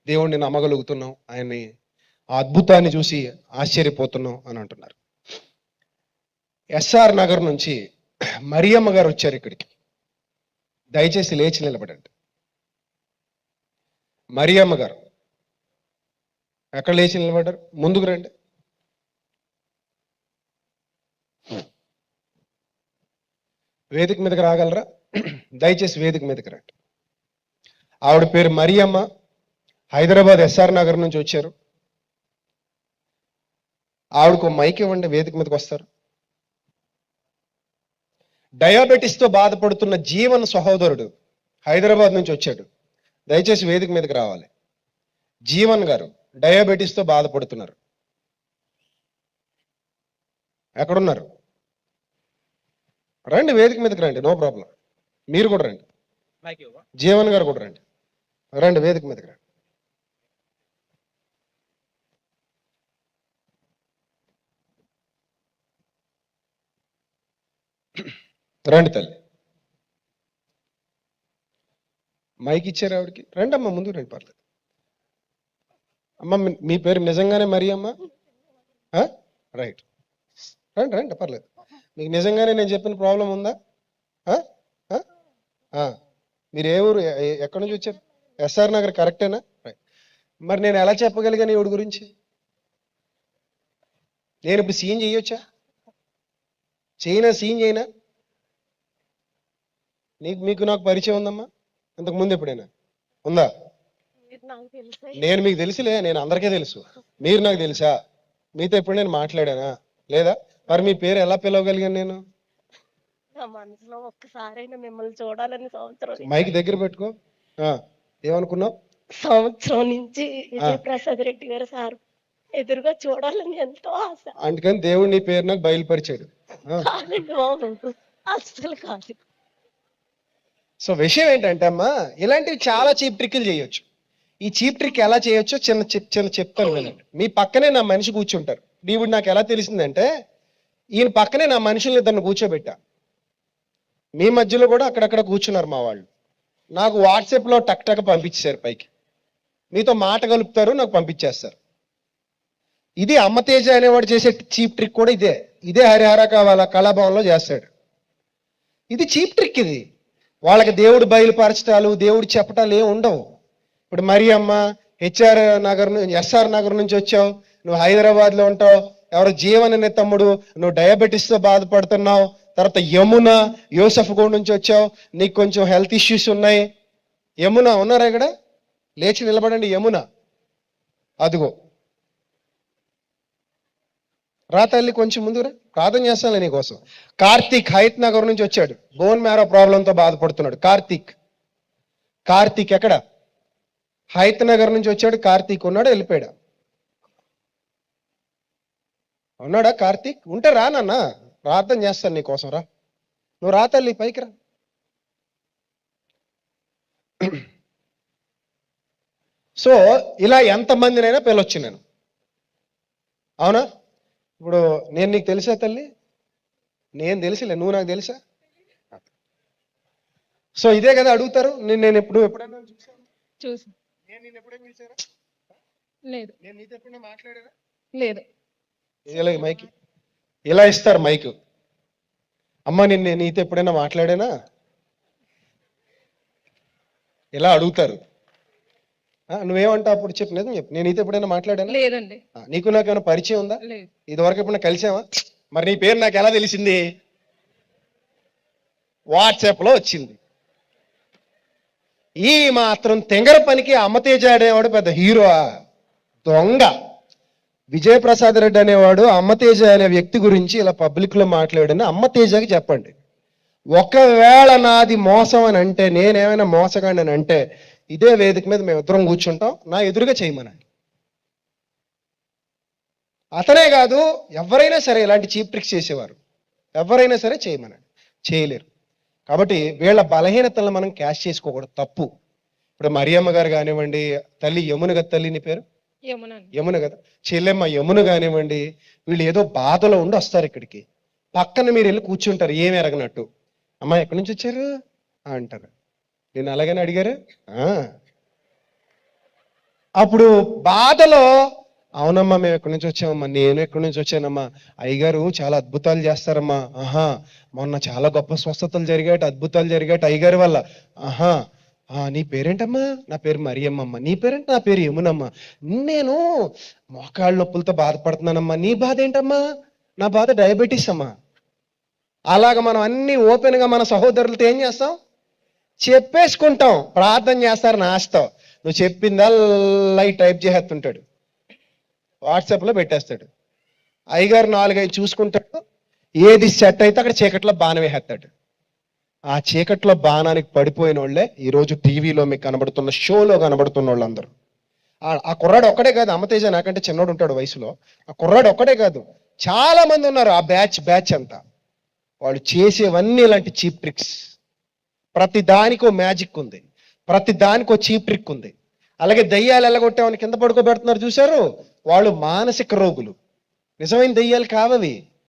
దేవుణ్ణి నమ్మగలుగుతున్నాం, ఆయన్ని ఆ అద్భుతాన్ని చూసి ఆశ్చర్యపోతున్నాం అని అంటున్నారు. ఎస్ఆర్ నగర్ నుంచి మరియమ్మ గారు వచ్చారు ఇక్కడికి. దయచేసి లేచి నిలబడండి. మరియమ్మ గారు ఎక్కడ లేచి నిలబడ్డారు? ముందుకు రండి. వేదిక మీదకి రాగలరా? దయచేసి వేదిక మీదకి రండి. ఆవిడ పేరు మరియమ్మ, హైదరాబాద్ ఎస్ఆర్ నగర్ నుంచి వచ్చారు. ఆవిడకు మైక్ ఇవ్వండి, వేదిక మీదకి వస్తారు. డయాబెటీస్తో బాధపడుతున్న జీవన్ సహోదరుడు హైదరాబాద్ నుంచి వచ్చాడు. దయచేసి వేదిక మీదకి రావాలి. జీవన్ గారు డయాబెటీస్తో బాధపడుతున్నారు. ఎక్కడున్నారు? రండి, వేదిక మీదకి రండి, నో ప్రాబ్లం. మీరు కూడా రండి. జీవన్ గారు కూడా రండి. రండి, వేదిక మీదకి రండి. రండి తల్లి. మైక్ ఇచ్చారు ఆవిడకి. రండి అమ్మ, ముందుకు రండి, పర్లేదు. అమ్మ మీ పేరు నిజంగానే మరియమ్మ? రైట్, రండి రండి, పర్లేదు. మీకు నిజంగానే నేను చెప్పిన ప్రాబ్లం ఉందా? మీరు ఏ ఊరు, ఎక్కడి నుంచి వచ్చారు? ఎస్ఆర్ నగర్, కరెక్టేనా? రైట్. మరి నేను ఎలా చెప్పగలిగాను ఈవిడ గురించి? నేను ఇప్పుడు సీన్ చేయొచ్చా? సీన్ చేయనా? మీకు నాకు పరిచయం ఉందమ్మా? ఇంతకు ముందు ఎప్పుడైనా ఉందా? నేను మీకు తెలుసులే, నేను అందరికీ తెలుసు. మీరు నాకు తెలుసా? మీతో ఎప్పుడు నేను మాట్లాడానా? లేదా? మరి మీ పేరు ఎలా పిలవగలిగాను నేను? మనసులో ఒక్కసారైనా మిమ్మల్ని చూడాలని సంవత్సరం మైక్ దగ్గర పెట్టుకో. ఏమనుకున్నావు? సంవత్సరం నుంచి విజయప్రసాద్ రెడ్డి గారు సార్ ఎదురుగా చూడాలని ఎంతో ఆశ. అందుకని దేవుడు నీ పేరు నాకు బయలుపరిచాడు. అస్సలు కాదు. సో విషయం ఏంటంటే అమ్మా, ఇలాంటివి చాలా చీప్ ట్రిక్లు చేయొచ్చు. ఈ చీప్ ట్రిక్ ఎలా చేయొచ్చో చిన్న చెప్తాను వినండి. మీ పక్కనే నా మనిషి కూర్చుంటారు. దేవుడు నాకు ఎలా తెలిసిందంటే, ఈయన పక్కనే నా మనుషుల్ని ఇద్దరిని కూర్చోబెట్టా. మీ మధ్యలో కూడా అక్కడక్కడ కూర్చున్నారు మా వాళ్ళు. నాకు వాట్సాప్లో టక్ టక్ పంపించారు పైకి. మీతో మాట కలుపుతారు, నాకు పంపించేస్తారు. ఇది అమ్మతేజ అనేవాడు చేసే చీప్ ట్రిక్ కూడా ఇదే హరిహర కావాల కళాభవన్లో చేస్తాడు. ఇది చీప్ ట్రిక్. ఇది వాళ్ళకి దేవుడు బయలుపరచటాలు, దేవుడు చెప్పటాలు ఏమి ఉండవు. ఇప్పుడు మరియమ్మ ఎస్ఆర్ నగర్ నుంచి వచ్చావు, నువ్వు హైదరాబాద్లో ఉంటావు. ఎవరో జీవన్ అనే తమ్ముడు, నువ్వు డయాబెటీస్తో బాధపడుతున్నావు. తర్వాత యమున యోసఫ్ గూడ నుంచి వచ్చావు, నీకు కొంచెం హెల్త్ ఇష్యూస్ ఉన్నాయి. యమున ఉన్నారా ఇక్కడ? లేచి నిలబడండి. యమున అదిగో రా తల్లి, కొంచెం ముందురా, ప్రార్థన చేస్తానులే నీకోసం. కార్తీక్ హైత్ నగర్ నుంచి వచ్చాడు, బోన్ మ్యారో ప్రాబ్లంతో బాధపడుతున్నాడు. కార్తీక్ ఎక్కడ? హైత్ నగర్ నుంచి వచ్చాడు. కార్తీక్ ఉన్నాడా? వెళ్ళిపోయాడా? ఉన్నాడా కార్తీక్? ఉంటే రా నాన్న, ప్రార్థన చేస్తాను నీకోసం. రా, నువ్వు రా తల్లి, పైకి రా. సో ఇలా ఎంతమందినైనా పిలవచ్చు నేను, అవునా? ఇప్పుడు నేను నీకు తెలుసా తల్లి? నేను తెలుసులే, నువ్వు నాకు తెలుసా? సో ఇదే కదా అడుగుతారు. నేను ఎప్పుడైనా చూసి నేను ఎప్పుడైనా చూసారా? లేదు. నేను నీతో ఎప్పుడైనా మాట్లాడారా? లేదు. ఇలా మైక్ ఇలా ఇస్తారు మైక్. అమ్మ నేను నీతో ఎప్పుడైనా మాట్లాడానా? ఇలా అడుగుతారు. నువ్వేమంటావు అప్పుడు? చెప్పు, నిజం చెప్పు. నేను నీతో ఎప్పుడైనా మాట్లాడానా? లేదండి. నీకు నాకేమైనా పరిచయం ఉందా? లేదు. ఇదివరకు ఎప్పుడైనా కలిసావా? మరి నీ పేరు నాకు ఎలా తెలిసింది? వాట్సాప్లో వచ్చింది. ఈ మాత్రం తెంగర పనికి అమ్మతేజ అనేవాడు పెద్ద హీరో? దొంగ. విజయప్రసాద్ రెడ్డి అనేవాడు అమ్మతేజ అనే వ్యక్తి గురించి ఇలా పబ్లిక్లో మాట్లాడని అమ్మతేజకి చెప్పండి. ఒకవేళ నాది మోసం అని అంటే, నేనేమైనా మోసగాడిని అని అంటే, ఇదే వేదిక మీద మేమిద్దరం కూర్చుంటాం, నా ఎదురుగా చేయమనండి. అతనే కాదు, ఎవరైనా సరే ఇలాంటి చీప్ ట్రిక్స్ చేసేవారు ఎవరైనా సరే చేయమనండి, చేయలేరు. కాబట్టి వీళ్ళ బలహీనతలను మనం క్యాష్ చేసుకోకూడదు, తప్పు. ఇప్పుడు మరియమ్మ గారు కానివ్వండి, తల్లి యమున కదా, తల్లి నీ పేరు యమున కదా, చెల్లెమ్మ యమున కానివ్వండి, వీళ్ళు ఏదో బాధలో ఉండి వస్తారు ఇక్కడికి. పక్కన మీరు వెళ్ళి కూర్చుంటారు ఏమి ఎరగనట్టు. అమ్మా ఎక్కడి నుంచి వచ్చారు అంటారు. నేను అలాగని అడిగారు. అప్పుడు బాధలో అవునమ్మా మేము ఎక్కడి నుంచి వచ్చామమ్మా, నేను ఎక్కడి నుంచి వచ్చానమ్మా, అయ్యగారు చాలా అద్భుతాలు చేస్తారమ్మా, ఆహా మొన్న చాలా గొప్ప స్వస్థతలు జరిగాయట, అద్భుతాలు జరిగాయట అయ్యగారి వల్ల, ఆహా నీ పేరేంటమ్మా, నా పేరు మరియమ్మమ్మ, నీ పేరేంటి, నా పేరు యమునమ్మ, నేను మోకాళ్ళ నొప్పులతో బాధపడుతున్నానమ్మా, నీ బాధ ఏంటమ్మా, నా బాధ డయాబెటీస్ అమ్మా. అలాగ మనం అన్ని ఓపెన్గా మన సహోదరులతో ఏం చేస్తాం, చెప్పేసుకుంటాం. ప్రార్థన చేస్తారు నాస్తావు, నువ్వు చెప్పిందల్లా టైప్ చేసేస్తుంటాడు, వాట్సాప్లో పెట్టేస్తాడు. అయ్యగారు 4-5 చూసుకుంటాడు, ఏది సెట్ అయితే అక్కడ చీకట్లో బాణం వేసేస్తాడు. ఆ చీకట్లో బాణానికి పడిపోయిన వాళ్ళే ఈరోజు టీవీలో మీకు కనబడుతున్న షోలో కనబడుతున్న వాళ్ళందరూ. ఆ కుర్రాడు ఒక్కడే కాదు, అమ్మతేజ నాకంటే చిన్నోడు ఉంటాడు వయసులో, ఆ కుర్రాడు ఒక్కడే కాదు, చాలా మంది ఉన్నారు. ఆ బ్యాచ్ అంతా వాళ్ళు చేసేవన్నీ ఇలాంటి చీప్ ట్రిక్స్. ప్రతి దానికో మ్యాజిక్ ఉంది, ప్రతి దానికో చీప్ ట్రిక్ ఉంది. అలాగే దయ్యాలు ఎల్లగొట్టామని కింద పడుకోబెడుతున్నారు చూశారు, వాళ్ళు మానసిక రోగులు, నిజమైన దయ్యాలు కావవి.